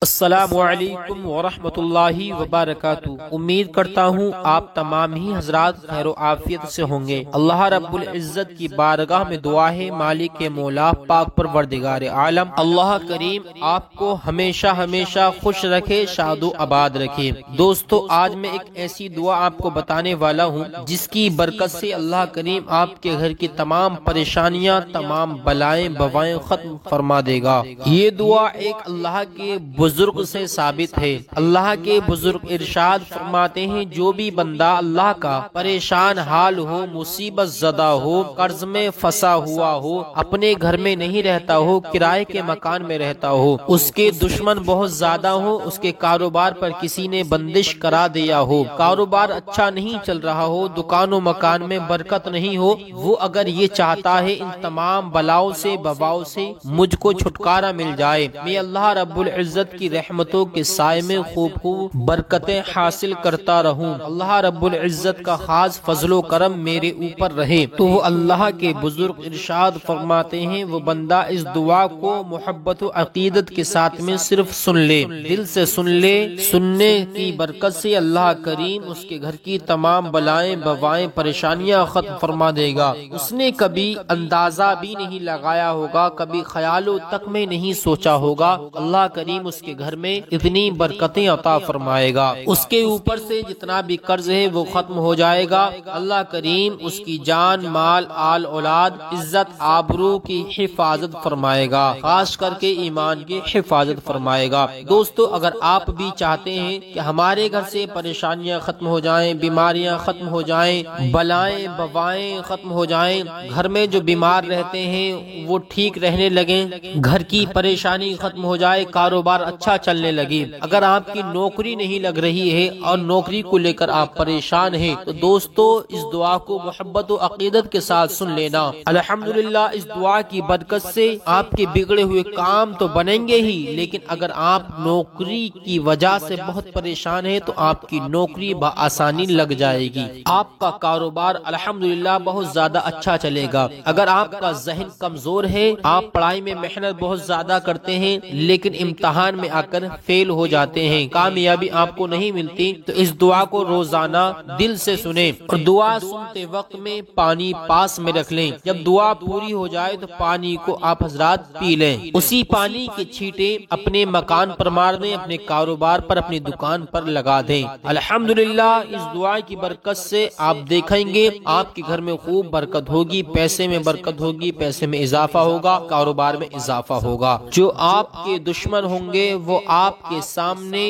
السلام علیکم ورحمۃ اللہ وبرکاتہ۔ امید کرتا ہوں آپ تمام ہی حضرات خیر و عافیت سے ہوں گے۔ اللہ رب العزت کی بارگاہ میں دعا ہے مالک مولا پاک پروردگار عالم اللہ کریم آپ کو ہمیشہ ہمیشہ خوش رکھے، شاد و آباد رکھے۔ دوستو، آج میں ایک ایسی دعا آپ کو بتانے والا ہوں جس کی برکت سے اللہ کریم آپ کے گھر کی تمام پریشانیاں، تمام بلائیں بوائیں ختم فرما دے گا۔ یہ دعا ایک اللہ کے بزرگ سے ثابت ہے۔ اللہ کے بزرگ ارشاد فرماتے ہیں، جو بھی بندہ اللہ کا پریشان حال ہو، مصیبت زدہ ہو، قرض میں پھنسا ہوا ہو، اپنے گھر میں نہیں رہتا ہو، کرائے کے مکان میں رہتا ہو، اس کے دشمن بہت زیادہ ہو، اس کے کاروبار پر کسی نے بندش کرا دیا ہو، کاروبار اچھا نہیں چل رہا ہو، دکان و مکان میں برکت نہیں ہو، وہ اگر یہ چاہتا ہے ان تمام بلاؤں سے بواؤں سے مجھ کو چھٹکارا مل جائے، میں اللہ رب العزت کی رحمتوں کے سائے میں خوب خوب برکتیں حاصل کرتا رہوں، اللہ رب العزت کا خاص فضل و کرم میرے اوپر رہے، تو وہ اللہ کے بزرگ ارشاد فرماتے ہیں، وہ بندہ اس دعا کو محبت و عقیدت کے ساتھ میں صرف سن لے، دل سے سن لے، سننے کی برکت سے اللہ کریم اس کے گھر کی تمام بلائیں بوائیں پریشانیاں ختم فرما دے گا۔ اس نے کبھی اندازہ بھی نہیں لگایا ہوگا، کبھی خیالوں تک میں نہیں سوچا ہوگا، اللہ کریم اس کے گھر میں اتنی برکتیں عطا فرمائے گا، اس کے اوپر سے جتنا بھی قرض ہے وہ ختم ہو جائے گا، اللہ کریم اس کی جان مال آل اولاد عزت آبرو کی حفاظت فرمائے گا، خاص کر کے ایمان کی حفاظت فرمائے گا۔ دوستو، اگر آپ بھی چاہتے ہیں کہ ہمارے گھر سے پریشانیاں ختم ہو جائیں، بیماریاں ختم ہو جائیں، بلائیں بوائیں ختم ہو جائیں، گھر میں جو بیمار رہتے ہیں وہ ٹھیک رہنے لگیں، گھر کی پریشانی ختم ہو جائے، کاروبار اچھا چلنے لگے، اگر آپ کی نوکری نہیں لگ رہی ہے اور نوکری کو لے کر آپ پریشان ہیں، تو دوستو اس دعا کو محبت و عقیدت کے ساتھ سن لینا۔ الحمدللہ اس دعا کی برکت سے آپ کے بگڑے ہوئے کام تو بنیں گے ہی، لیکن اگر آپ نوکری کی وجہ سے بہت پریشان ہیں تو آپ کی نوکری بآسانی لگ جائے گی، آپ کا کاروبار الحمدللہ بہت زیادہ اچھا چلے گا۔ اگر آپ کا ذہن کمزور ہے، آپ پڑھائی میں محنت بہت زیادہ کرتے ہیں لیکن امتحان میں آ کر فیل ہو جاتے ہیں، کامیابی آپ کو نہیں ملتی، تو اس دعا کو روزانہ دل سے سنیں، اور دعا سنتے وقت میں پانی پاس میں رکھ لیں، جب دعا پوری ہو جائے تو پانی کو آپ حضرات پی لیں، اسی پانی کے چھینٹے اپنے مکان پر مار دیں، اپنے کاروبار پر اپنی دکان پر لگا دیں۔ الحمدللہ اس دعا کی برکت سے آپ دیکھیں گے آپ کے گھر میں خوب برکت ہوگی، پیسے میں برکت ہوگی، پیسے میں اضافہ ہوگا، کاروبار میں اضافہ ہوگا، جو آپ کے دشمن ہوں گے وہ آپ کے سامنے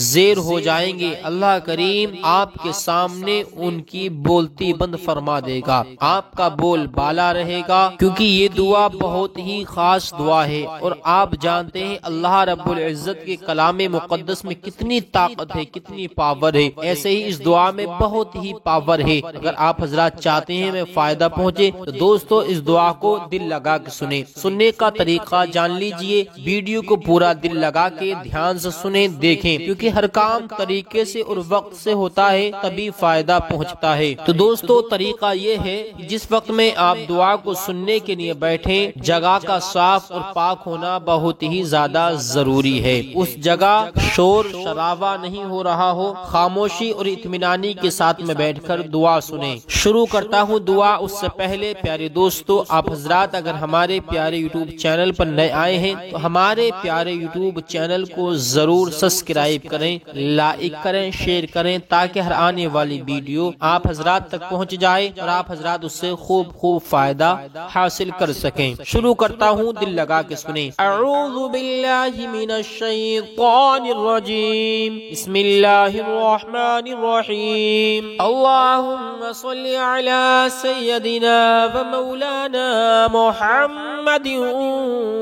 زیر ہو جائیں گے، اللہ کریم آپ کے سامنے ان کی بولتی بند فرما دے گا، آپ کا بول بالا رہے گا، کیونکہ یہ دعا بہت ہی خاص دعا ہے، اور آپ جانتے ہیں اللہ رب العزت کے کلام مقدس میں کتنی طاقت ہے، کتنی پاور ہے، ایسے ہی اس دعا میں بہت ہی پاور ہے۔ اگر آپ حضرات چاہتے ہیں میں فائدہ پہنچے تو دوستو اس دعا کو دل لگا کے سنیں، سننے کا طریقہ جان لیجئے، ویڈیو کو پورا دل لگا کے دھیان سے سنیں، دیکھیں، کیونکہ ہر کام طریقے سے اور وقت سے ہوتا ہے تبھی فائدہ پہنچتا ہے۔ تو دوستو طریقہ یہ ہے کہ جس وقت میں آپ دعا کو سننے کے لیے بیٹھیں، جگہ کا صاف اور پاک ہونا بہت ہی زیادہ ضروری ہے، اس جگہ شور شرابہ نہیں ہو رہا ہو، خاموشی اور اطمینانی کے ساتھ میں بیٹھ کر دعا سنیں۔ شروع کرتا ہوں دعا، اس سے پہلے پیارے دوستو آپ حضرات اگر ہمارے پیارے یوٹیوب چینل پر نئے آئے ہیں تو ہمارے پیارے یوٹیوب چینل کو ضرور سبسکرائب کریں، لائک کریں، شیئر کریں، تاکہ ہر آنے والی ویڈیو آپ حضرات تک پہنچ جائے اور آپ حضرات اس سے خوب خوب فائدہ حاصل کر سکیں۔ شروع کرتا ہوں، دل لگا کے سنیں۔ اعوذ باللہ من الشیطان الرجیم، بسم اللہ الرحمن الرحیم، اللہم صل علی سیدنا و مولانا محمد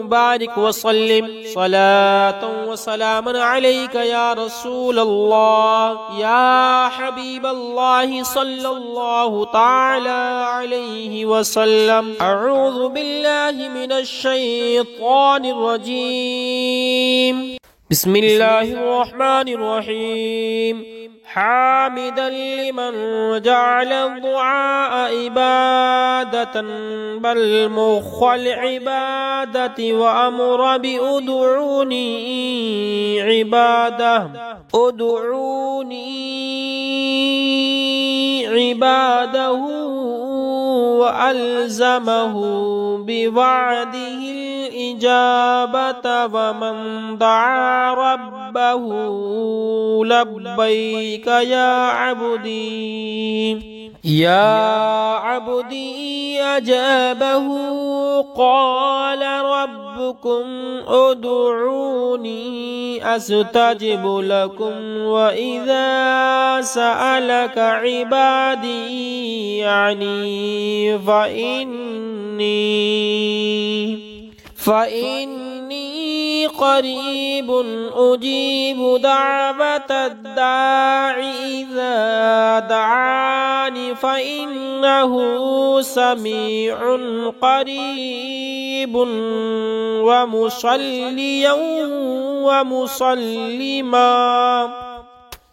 بارک وسلم صلاة و سلام علیک یا رسول اللہ یا حبیب اللہ صلی اللہ تعالی علیہ وسلم۔ اعوذ باللہ من الشیطان الرجیم، بسم اللہ الرحمن الرحیم، حامدا لمن جعل الدعاء عبادة بل مخ العبادة وأمر بأدعوني عباده وألزمه بوعده الإجابة ومن دعا ربه لبيك يا عبدي أجابه قال ربكم ادعوني أستجب لكم وإذا سألك عبادي عني فإني قريب أجيب دعوة الداع إذا دعاني فإنه سميع قريب ومصليا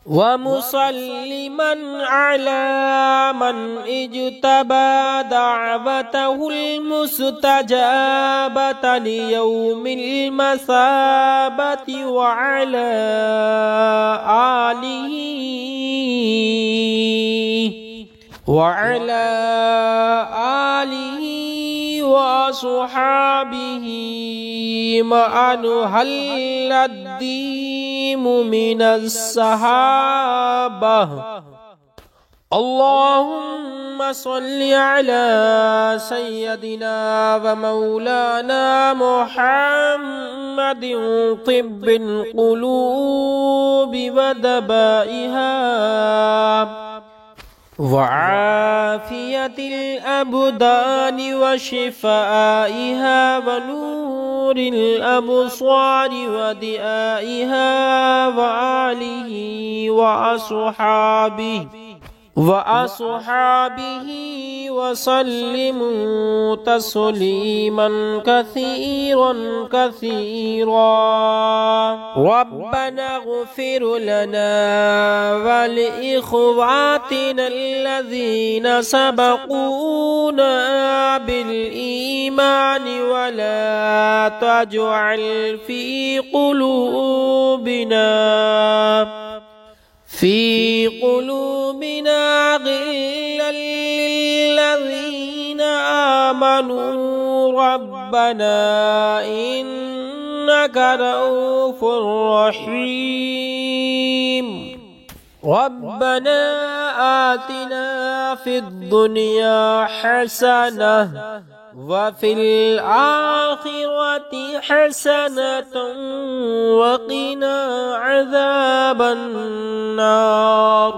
ومسلما على من اجتبى دعوته المستجابة ليوم المثابة وعلى آله وصحابه ما أنهل الدين من الصحابة. اللهم صل على سيدنا ومولانا محمد طب القلوب ودبائها وعافية الأبدان وشفائها ونور الأبصار ودئائها وآله وأصحابه وسلموا تسليما كثيرا ربنا اغفر لنا ولإخواتنا الذين سبقونا بالإيمان ولا تجعل في قلوبنا غلا للذين آمنوا ربنا إنك رؤوف رحيم. ربنا آتنا في الدنيا حسنة وفي الآخرة حسنة وقنا عذاب النار.